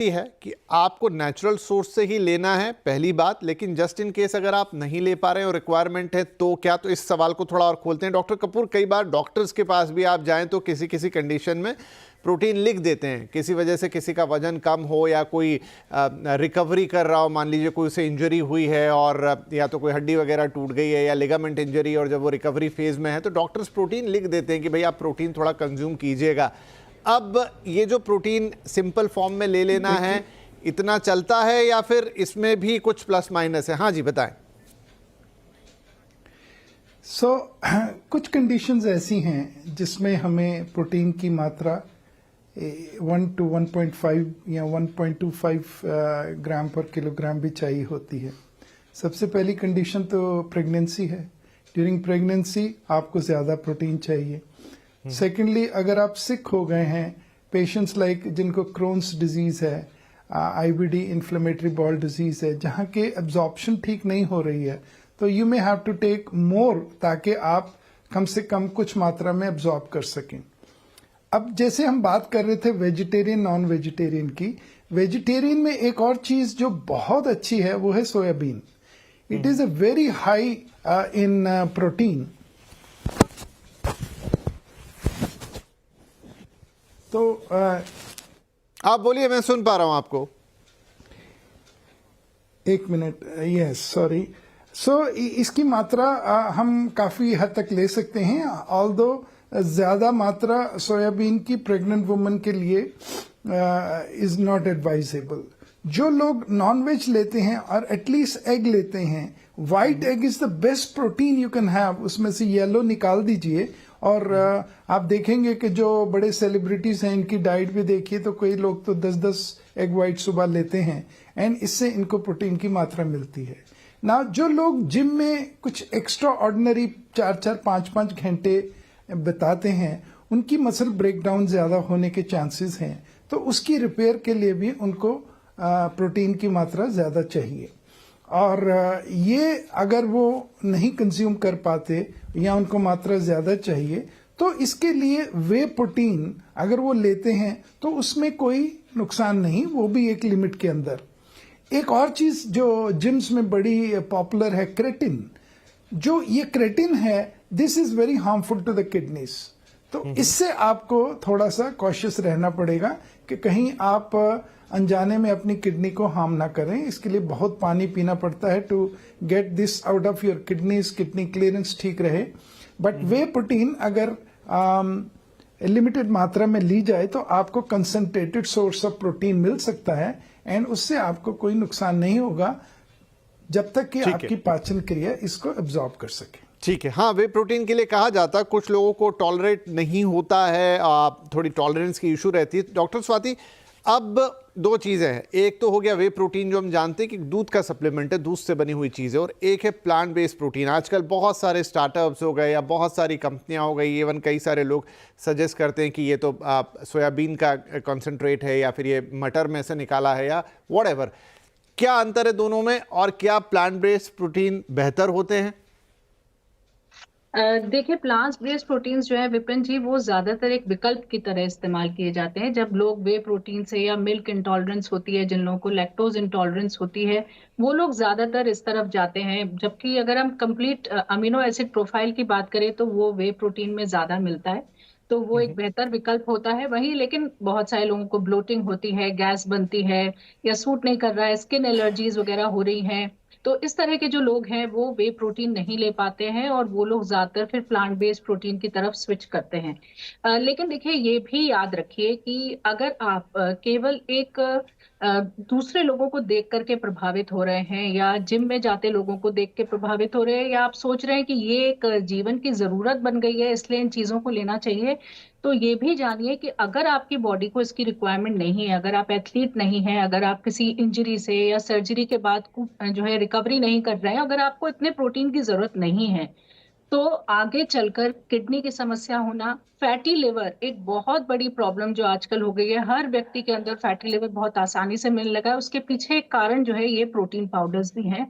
है कि आपको नेचुरल सोर्स से ही लेना है पहली बात, लेकिन जस्ट इन केस अगर आप नहीं ले पा रहे हैं और रिक्वायरमेंट है तो क्या, तो इस सवाल को थोड़ा और खोलते हैं। डॉक्टर कपूर, कई बार डॉक्टर्स के पास भी आप जाएं तो किसी किसी कंडीशन में प्रोटीन लिख देते हैं, किसी वजह से किसी का वजन कम हो या कोई रिकवरी कर रहा हो, मान लीजिए कोई उसे इंजरी हुई है और या तो कोई हड्डी वगैरह टूट गई है या लिगामेंट इंजरी, और जब वो रिकवरी फेज में है तो डॉक्टर्स प्रोटीन लिख देते हैं कि भाई आप प्रोटीन थोड़ा कंज्यूम कीजिएगा। अब ये जो प्रोटीन सिंपल फॉर्म में ले लेना है, इतना चलता है या फिर इसमें भी कुछ प्लस माइनस है? हाँ जी, बताएं। कुछ कंडीशंस ऐसी हैं जिसमें हमें प्रोटीन की मात्रा 1 to 1.5 या 1.25 ग्राम पर किलोग्राम भी चाहिए होती है। सबसे पहली कंडीशन तो प्रेगनेंसी है। ड्यूरिंग प्रेगनेंसी आपको ज़्यादा प्रोटीन चाहिए। सेकेंडली, अगर आप सिक हो गए हैं, पेशेंट्स लाइक जिनको क्रोन्स डिजीज है, आईबीडी इन्फ्लेमेटरी बॉल डिजीज है, जहाँ के एब्जॉर्प्शन ठीक नहीं हो रही है, तो you may have to take more ताकि आप कम से कम कुछ मात्रा में एब्जॉर्ब कर सकें। अब जैसे हम बात कर रहे थे वेजिटेरियन नॉन वेजिटेरियन की, वेजिटेरियन में एक और चीज जो बहुत अच्छी है वो है soybean. It is a very high in protein. तो आप बोलिए, मैं सुन पा रहा हूं आपको। एक मिनट, यस सॉरी। इसकी मात्रा हम काफी हद तक ले सकते हैं, ऑल्दो ज्यादा मात्रा सोयाबीन की प्रेग्नेंट वुमन के लिए इज नॉट एडवाइजेबल। जो लोग नॉन वेज लेते हैं और एटलीस्ट एग लेते हैं, white egg is the best protein you can have. उसमें से येलो निकाल दीजिए और आप देखेंगे कि जो बड़े सेलिब्रिटीज हैं इनकी डाइट भी देखिए तो कई लोग तो 10-10 एग व्हाइट सुबह लेते हैं एंड इससे इनको प्रोटीन की मात्रा मिलती है। ना जो लोग जिम में कुछ एक्स्ट्रा ऑर्डिनरी 4-4, 5-5 घंटे बिताते हैं, उनकी मसल ब्रेकडाउन ज्यादा होने के चांसेस हैं, तो उसकी रिपेयर के लिए भी उनको प्रोटीन की मात्रा ज्यादा चाहिए। और ये अगर वो नहीं कंज्यूम कर पाते या उनको मात्रा ज्यादा चाहिए, तो इसके लिए वे प्रोटीन अगर वो लेते हैं तो उसमें कोई नुकसान नहीं, वो भी एक लिमिट के अंदर। एक और चीज जो जिम्स में बड़ी पॉपुलर है, क्रेटिन। जो ये क्रेटिन है, this is very harmful to the kidneys. तो इससे आपको थोड़ा सा कॉशियस रहना पड़ेगा कि कहीं आप अनजाने में अपनी किडनी को हार्म ना करें। इसके लिए बहुत पानी पीना पड़ता है to get this out of your kidneys, kidney clearance ठीक रहे। बट वे प्रोटीन अगर लिमिटेड मात्रा में ली जाए तो आपको कंसंट्रेटेड सोर्स ऑफ प्रोटीन मिल सकता है एंड उससे आपको कोई नुकसान नहीं होगा जब तक कि आपकी पाचन क्रिया इसको एब्जॉर्ब कर सके। ठीक है। हाँ, वे प्रोटीन के लिए कहा जाता है, कुछ लोगों को टॉलरेट नहीं होता है, थोड़ी टॉलरेंस की इशू रहती है। डॉक्टर स्वाति, अब दो चीज़ें हैं, एक तो हो गया वे प्रोटीन जो हम जानते हैं कि दूध का सप्लीमेंट है, दूध से बनी हुई चीज़ है, और एक है प्लांट बेस्ड प्रोटीन। आजकल बहुत सारे स्टार्टअप्स हो गए या बहुत सारी कंपनियां हो गई, इवन कई सारे लोग सजेस्ट करते हैं कि ये तो सोयाबीन का कॉन्सेंट्रेट है या फिर ये मटर में से निकाला है या व्हाटएवर। क्या अंतर है दोनों में, और क्या प्लांट बेस्ड प्रोटीन बेहतर होते हैं? देखिए, प्लांट बेस्ड प्रोटीन्स जो है विपिन जी, वो ज्यादातर एक विकल्प की तरह इस्तेमाल किए जाते हैं जब लोग वे प्रोटीन से या मिल्क इंटॉलरेंस होती है, जिन लोगों को लैक्टोज इंटॉलरेंस होती है, वो लोग ज्यादातर इस तरफ जाते हैं। जबकि अगर हम कंप्लीट अमीनो एसिड प्रोफाइल की बात करें तो वो वे प्रोटीन में ज्यादा मिलता है, तो वो एक बेहतर विकल्प होता है। वहीं लेकिन बहुत सारे लोगों को ब्लोटिंग होती है, गैस बनती है, या सूट नहीं कर रहा है, स्किन एलर्जीज वगैरह हो रही हैं, तो इस तरह के जो लोग हैं वो वे प्रोटीन नहीं ले पाते हैं और वो लोग ज्यादातर फिर प्लांट बेस्ड प्रोटीन की तरफ स्विच करते हैं। लेकिन देखिए, ये भी याद रखिए कि अगर आप केवल एक दूसरे लोगों को देख करके प्रभावित हो रहे हैं, या जिम में जाते लोगों को देख के प्रभावित हो रहे हैं, या आप सोच रहे हैं कि ये एक जीवन की जरूरत बन गई है इसलिए इन चीजों को लेना चाहिए, तो ये भी जानिए कि अगर आपकी बॉडी को इसकी रिक्वायरमेंट नहीं है, अगर आप एथलीट नहीं हैं, अगर आप किसी इंजरी से या सर्जरी के बाद जो है रिकवरी नहीं कर रहे हैं, अगर आपको इतने प्रोटीन की जरूरत नहीं है, तो आगे चलकर किडनी की समस्या होना, फैटी लिवर एक बहुत बड़ी प्रॉब्लम जो आजकल हो गई है। हर व्यक्ति के अंदर फैटी लिवर बहुत आसानी से मिलने लगा है। उसके पीछे एक कारण जो है ये प्रोटीन पाउडर्स भी हैं।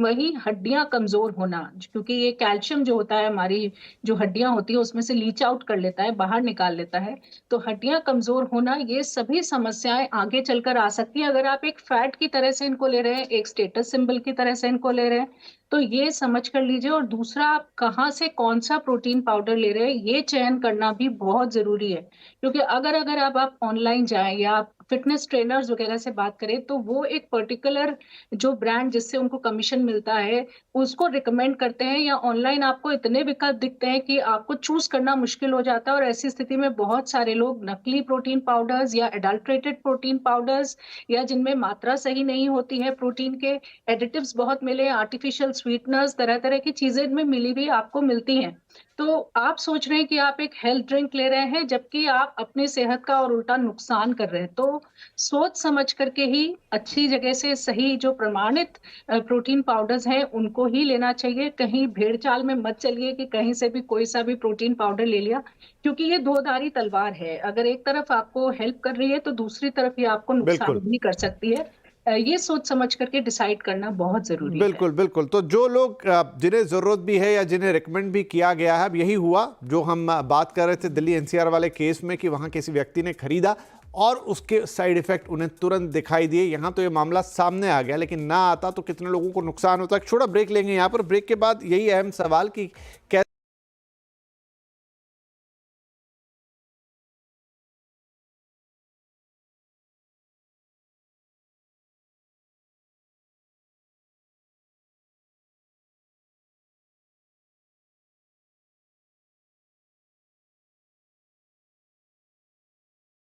वही हड्डियां कमजोर होना, क्योंकि ये कैल्शियम जो होता है हमारी जो हड्डियां होती है उसमें से लीच आउट कर लेता है, बाहर निकाल लेता है। तो हड्डियां कमजोर होना, ये सभी समस्याएं आगे चलकर आ सकती है अगर आप एक फैट की तरह से इनको ले रहे हैं, एक स्टेटस सिंबल की तरह से इनको ले रहे हैं। तो ये समझ कर लीजिए। और दूसरा, आप कहाँ से कौन सा प्रोटीन पाउडर ले रहे हैं ये चयन करना भी बहुत जरूरी है। क्योंकि अगर अगर आप ऑनलाइन जाएं या आप फिटनेस ट्रेनर्स वगैरह से बात करें तो वो एक पर्टिकुलर जो ब्रांड जिससे उनको कमीशन मिलता है उसको रिकमेंड करते हैं, या ऑनलाइन आपको इतने विकल्प दिखते हैं कि आपको चूज करना मुश्किल हो जाता है। और ऐसी स्थिति में बहुत सारे लोग नकली प्रोटीन पाउडर्स या एडल्ट्रेटेड प्रोटीन पाउडर्स, या जिनमें मात्रा सही नहीं होती है प्रोटीन के, एडिटिव्स बहुत मिले, आर्टिफिशियल स्वीटनर्स, तरह तरह की चीजें इनमें मिली भी आपको मिलती हैं। तो आप सोच रहे हैं कि आप एक हेल्थ ड्रिंक ले रहे हैं जबकि आप अपनी सेहत का और उल्टा नुकसान कर रहे हैं। तो सोच समझ करके ही अच्छी जगह से सही जो प्रमाणित प्रोटीन पाउडर्स हैं उनको ही लेना चाहिए। कहीं भेड़ चाल में मत चलिए कि कहीं से भी कोई सा भी प्रोटीन पाउडर ले लिया, क्योंकि ये दो-धारी तलवार है। अगर एक तरफ आपको हेल्प कर रही है तो दूसरी तरफ ये आपको नुकसान बिल्कुल भी कर सकती है। ये सोच समझ करके डिसाइड करना बहुत जरूरी है। बिल्कुल बिल्कुल। तो जो लोग जिन्हें ज़रूरत भी है या जिन्हें रिकमेंड भी किया गया है, अब यही हुआ जो हम बात कर रहे थे दिल्ली एनसीआर वाले केस में कि वहाँ किसी व्यक्ति ने खरीदा और उसके साइड इफेक्ट उन्हें तुरंत दिखाई दिए। यहाँ तो ये मामला सामने आ गया, लेकिन ना आता तो कितने लोगों को नुकसान होता है। छोटा ब्रेक लेंगे यहाँ पर। ब्रेक के बाद यही अहम सवाल कि कैसे